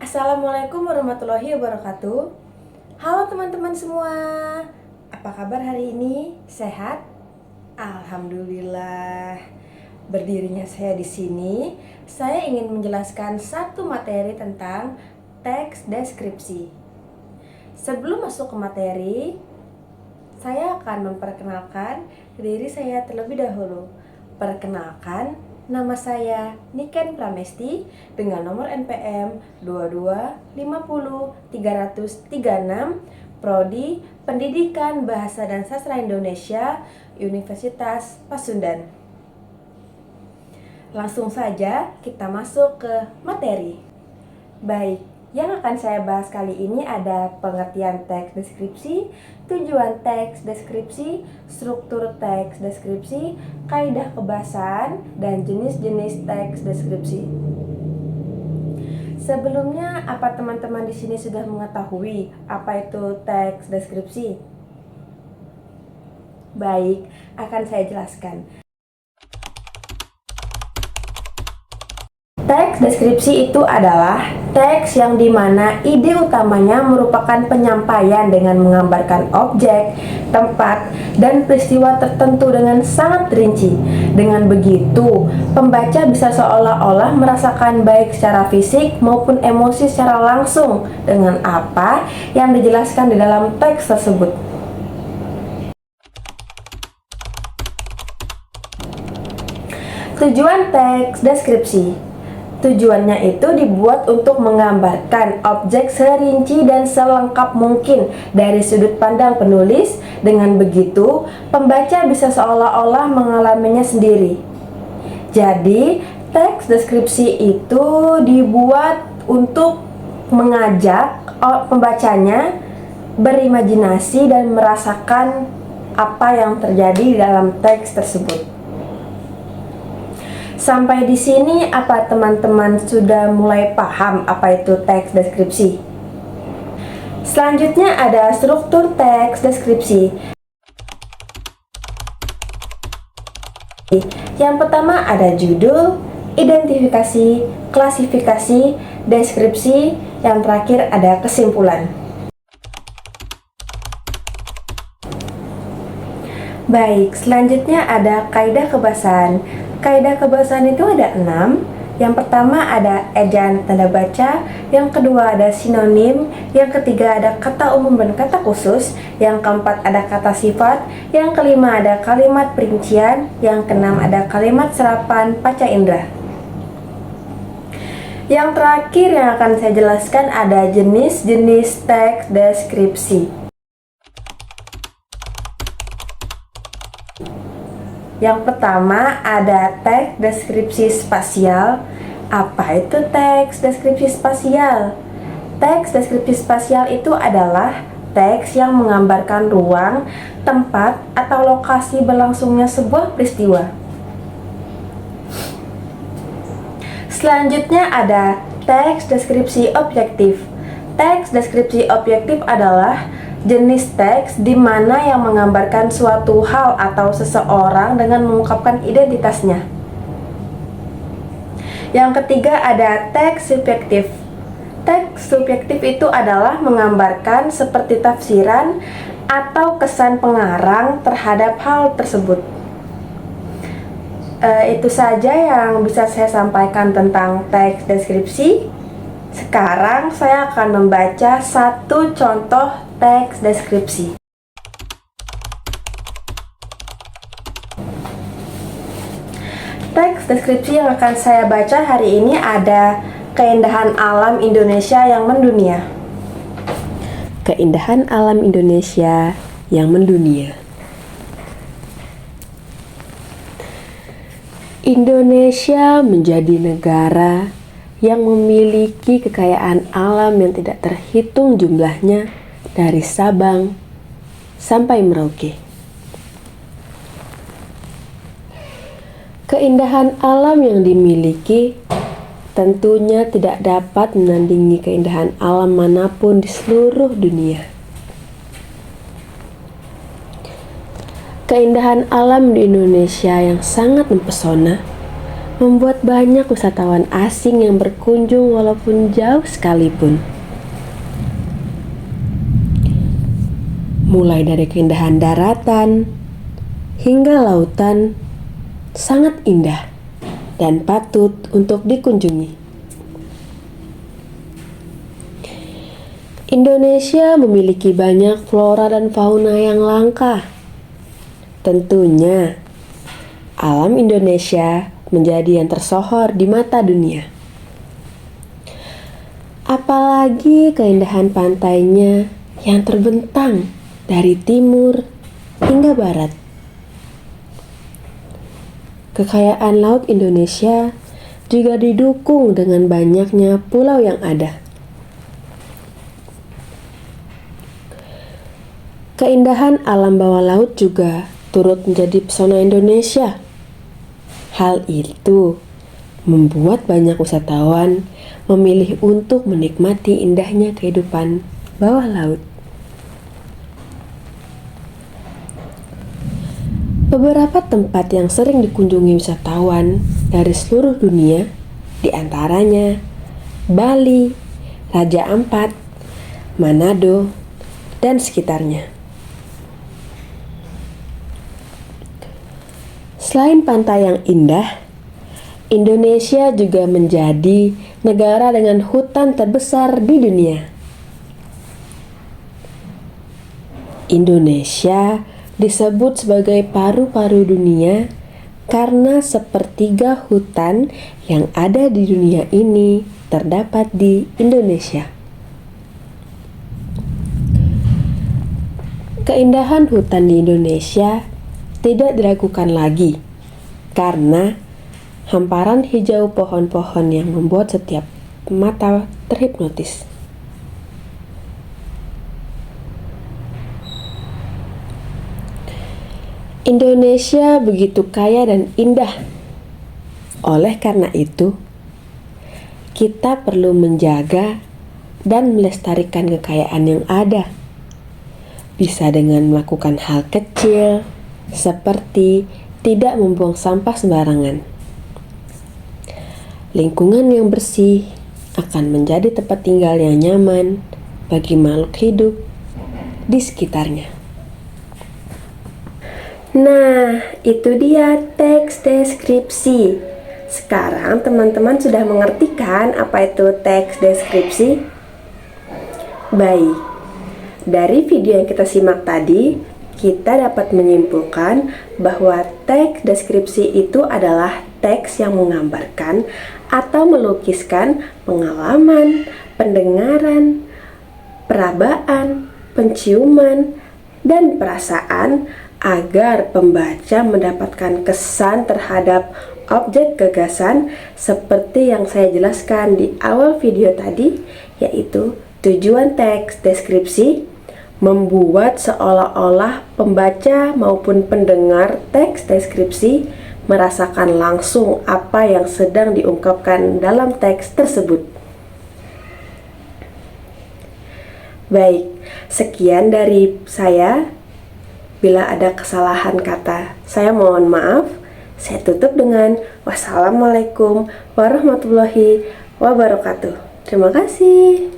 Assalamualaikum warahmatullahi wabarakatuh. Halo teman-teman semua, apa kabar hari ini? Sehat? Alhamdulillah. Berdirinya saya di sini, saya ingin menjelaskan satu materi tentang teks deskripsi. Sebelum masuk ke materi, saya akan memperkenalkan diri saya terlebih dahulu. Perkenalkan, nama saya Niken Pramesti dengan nomor NPM 22500336, Prodi Pendidikan Bahasa dan Sastra Indonesia, Universitas Pasundan. Langsung saja kita masuk ke materi. Baik, yang akan saya bahas kali ini ada pengertian teks deskripsi, tujuan teks deskripsi, struktur teks deskripsi, kaidah kebahasaan, dan jenis-jenis teks deskripsi. Sebelumnya, apa teman-teman di sini sudah mengetahui apa itu teks deskripsi? Baik, akan saya jelaskan. Teks deskripsi itu adalah teks yang dimana ide utamanya merupakan penyampaian dengan menggambarkan objek, tempat, dan peristiwa tertentu dengan sangat rinci. Dengan begitu, pembaca bisa seolah-olah merasakan baik secara fisik maupun emosi secara langsung dengan apa yang dijelaskan di dalam teks tersebut. Tujuan teks deskripsi. Tujuannya itu dibuat untuk menggambarkan objek serinci dan selengkap mungkin dari sudut pandang penulis. Dengan begitu, pembaca bisa seolah-olah mengalaminya sendiri. Jadi, teks deskripsi itu dibuat untuk mengajak pembacanya berimajinasi dan merasakan apa yang terjadi di dalam teks tersebut. Sampai di sini, apa teman-teman sudah mulai paham apa itu teks deskripsi? Selanjutnya ada struktur teks deskripsi. Yang pertama ada judul, identifikasi, klasifikasi, deskripsi, yang terakhir ada kesimpulan. Baik, selanjutnya ada kaidah kebahasaan. Kaidah kebahasaan itu ada 6. Yang pertama ada ejaan tanda baca, yang kedua ada sinonim, yang ketiga ada kata umum dan kata khusus, yang keempat ada kata sifat, yang kelima ada kalimat perincian, yang keenam ada kalimat serapan panca indera. Yang terakhir yang akan saya jelaskan ada jenis-jenis teks deskripsi. Yang pertama ada teks deskripsi spasial. Apa itu teks deskripsi spasial? Teks deskripsi spasial itu adalah teks yang menggambarkan ruang, tempat, atau lokasi berlangsungnya sebuah peristiwa. Selanjutnya ada teks deskripsi objektif. Teks deskripsi objektif adalah jenis teks di mana yang menggambarkan suatu hal atau seseorang dengan mengungkapkan identitasnya. Yang ketiga ada teks subjektif. Teks subjektif itu adalah menggambarkan seperti tafsiran atau kesan pengarang terhadap hal tersebut. Itu saja yang bisa saya sampaikan tentang teks deskripsi. Sekarang saya akan membaca satu contoh teks deskripsi. Teks deskripsi yang akan saya baca hari ini ada keindahan alam Indonesia yang mendunia. Keindahan alam Indonesia yang mendunia. Indonesia menjadi negara yang memiliki kekayaan alam yang tidak terhitung jumlahnya dari Sabang sampai Merauke. Keindahan alam yang dimiliki tentunya tidak dapat menandingi keindahan alam manapun di seluruh dunia. Keindahan alam di Indonesia yang sangat mempesona membuat banyak wisatawan asing yang berkunjung walaupun jauh sekalipun. Mulai dari keindahan daratan hingga lautan, sangat indah dan patut untuk dikunjungi. Indonesia memiliki banyak flora dan fauna yang langka. Tentunya, alam Indonesia menjadi yang tersohor di mata dunia. Apalagi keindahan pantainya yang terbentang dari timur hingga barat. Kekayaan laut Indonesia juga didukung dengan banyaknya pulau yang ada. Keindahan alam bawah laut juga turut menjadi pesona Indonesia. Hal itu membuat banyak wisatawan memilih untuk menikmati indahnya kehidupan bawah laut. Beberapa tempat yang sering dikunjungi wisatawan dari seluruh dunia, diantaranya Bali, Raja Ampat, Manado, dan sekitarnya. Selain pantai yang indah, Indonesia juga menjadi negara dengan hutan terbesar di dunia. Indonesia disebut sebagai paru-paru dunia karena sepertiga hutan yang ada di dunia ini terdapat di Indonesia. Keindahan hutan di Indonesia tidak diragukan lagi karena hamparan hijau pohon-pohon yang membuat setiap mata terhipnotis. Indonesia begitu kaya dan indah. Oleh karena itu, kita perlu menjaga dan melestarikan kekayaan yang ada. Bisa dengan melakukan hal kecil seperti tidak membuang sampah sembarangan. Lingkungan yang bersih akan menjadi tempat tinggal yang nyaman bagi makhluk hidup di sekitarnya. Nah, itu dia teks deskripsi. Sekarang teman-teman sudah mengerti kan apa itu teks deskripsi? Baik, dari video yang kita simak tadi, kita dapat menyimpulkan bahwa teks deskripsi itu adalah teks yang menggambarkan atau melukiskan pengalaman, pendengaran, perabaan, penciuman, dan perasaan agar pembaca mendapatkan kesan terhadap objek gagasan seperti yang saya jelaskan di awal video tadi, yaitu tujuan teks deskripsi membuat seolah-olah pembaca maupun pendengar teks deskripsi merasakan langsung apa yang sedang diungkapkan dalam teks tersebut. Baik, sekian dari saya. Bila ada kesalahan kata, saya mohon maaf. Saya tutup dengan wassalamualaikum warahmatullahi wabarakatuh. Terima kasih.